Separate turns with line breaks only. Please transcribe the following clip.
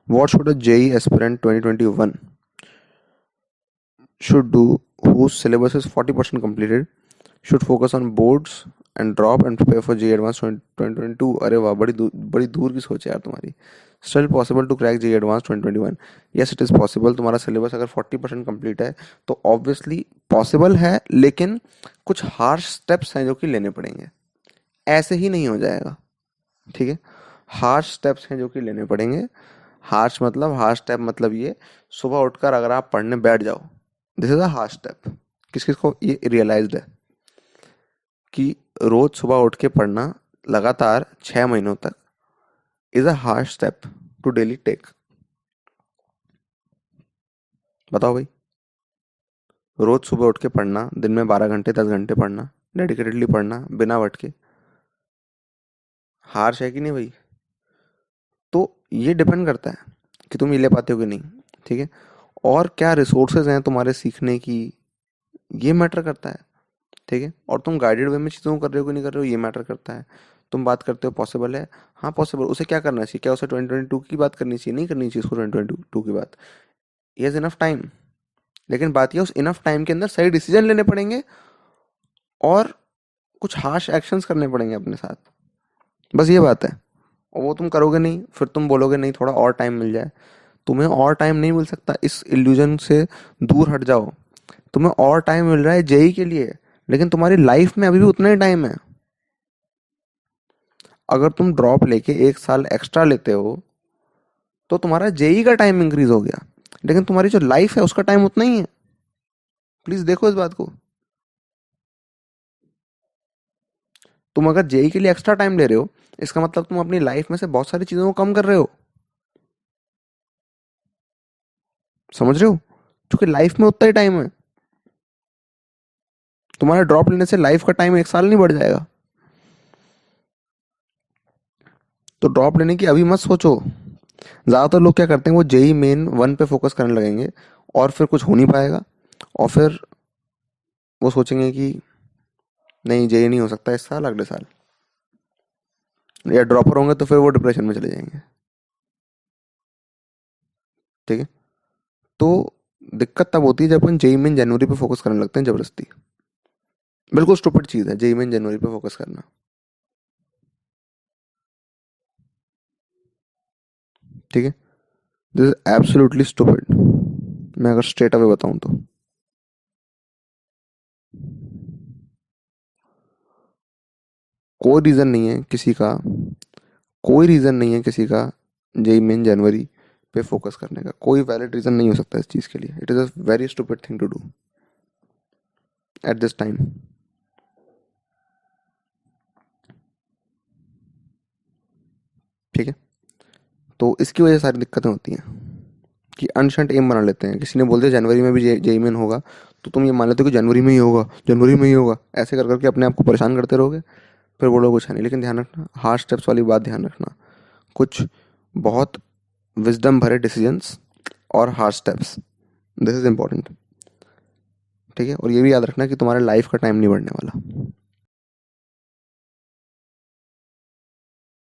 What should a JEE aspirant 2021 should do whose syllabus is 40% completed, should focus on boards and drop and prepare for JEE Advanced 2022? अरे वाह, बड़ी दूर की सोच है यार तुम्हारी. Still possible to crack JEE Advanced 2021. Yes, it is possible. तुम्हारा सिलेबस अगर 40% कंप्लीट है तो ऑब्वियसली पॉसिबल है, लेकिन कुछ हार्श स्टेप्स हैं जो कि लेने पड़ेंगे. ऐसे ही नहीं हो जाएगा. ठीक है, हार्श स्टेप्स हैं जो कि लेने पड़ेंगे. हार्श स्टेप मतलब ये, सुबह उठकर अगर आप पढ़ने बैठ जाओ, this is a harsh step. किस किस को ये रियलाइज्ड है कि रोज सुबह उठ के पढ़ना लगातार 6 महीनों तक is a harsh step to daily take? बताओ भाई. रोज सुबह उठ के पढ़ना, दिन में 12 घंटे 10 घंटे पढ़ना, डेडिकेटेडली पढ़ना बिना भटके, हार्श है कि नहीं भाई? तो ये डिपेंड करता है कि तुम ये ले पाते हो कि नहीं. ठीक है, और क्या रिसोर्सेज हैं तुम्हारे सीखने की, ये मैटर करता है. ठीक है, और तुम गाइडेड वे में चीज़ों को कर रहे हो कि नहीं कर रहे हो, ये मैटर करता है. तुम बात करते हो पॉसिबल है, हाँ पॉसिबल. उसे क्या करना चाहिए? क्या उसे 2022 की बात करनी चाहिए? नहीं करनी चाहिए उसको 2022 की बात. He has enough time. लेकिन बात यह, उस इनफ टाइम के अंदर सही डिसीजन लेने पड़ेंगे और कुछ हार्श एक्शंस करने पड़ेंगे अपने साथ. बस ये बात है. और वो तुम करोगे नहीं, फिर तुम बोलोगे नहीं थोड़ा और टाइम मिल जाए. तुम्हें और टाइम नहीं मिल सकता. इस इल्यूजन से दूर हट जाओ. तुम्हें और टाइम मिल रहा है जेई के लिए, लेकिन तुम्हारी लाइफ में अभी भी उतना ही टाइम है. अगर तुम ड्रॉप लेके 1 साल एक्स्ट्रा लेते हो तो तुम्हारा जेई का टाइम इंक्रीज हो गया, लेकिन तुम्हारी जो लाइफ है उसका टाइम उतना ही है. प्लीज देखो इस बात को. तुम अगर जेई के लिए एक्स्ट्रा टाइम ले रहे हो, इसका मतलब तुम अपनी लाइफ में से बहुत सारी चीजों को कम कर रहे हो. समझ रहे हो? क्योंकि लाइफ में उतना ही टाइम है. तुम्हारा ड्रॉप लेने से लाइफ का टाइम 1 साल नहीं बढ़ जाएगा. तो ड्रॉप लेने की अभी मत सोचो. ज़्यादातर लोग क्या करते हैं, वो जेई मेन वन पे फोकस करने लगेंगे और फिर कुछ हो नहीं पाएगा, और फिर वो सोचेंगे कि नहीं जेई नहीं हो सकता इस साल, अगले साल. या ड्रॉपर होंगे तो फिर वो डिप्रेशन में चले जाएंगे. ठीक है, तो दिक्कत तब होती है जब अपन जेई मेन जनवरी पे फोकस करने लगते हैं जबरदस्ती. बिल्कुल स्टूपिड चीज़ है जेई मेन जनवरी पे फोकस करना. ठीक है, दिस इज एब्सोल्युटली स्टूपिड. मैं अगर स्ट्रेट अवे बताऊं तो कोई रीज़न नहीं है किसी का, कोई रीज़न नहीं है किसी का जेई मेन जनवरी पे फोकस करने का. कोई वैलिड रीज़न नहीं हो सकता इस चीज़ के लिए. It is a very stupid thing to do at this time. ठीक है, तो इसकी वजह से सारी दिक्कतें होती हैं कि अनशंट एम बना लेते हैं. किसी ने बोल दिया जनवरी में भी जेई मेन होगा, तो तुम ये मान लेते हो कि जनवरी में ही होगा, जनवरी में ही होगा. ऐसे कर करके अपने आप को परेशान करते रहोगे, फिर बोलो कुछ है नहीं. लेकिन ध्यान रखना, हार्ड स्टेप्स वाली बात ध्यान रखना. कुछ बहुत विजडम भरे डिसीजंस और hard steps, this is important. ठीक है, और ये भी याद रखना कि तुम्हारे लाइफ का टाइम नहीं बढ़ने वाला.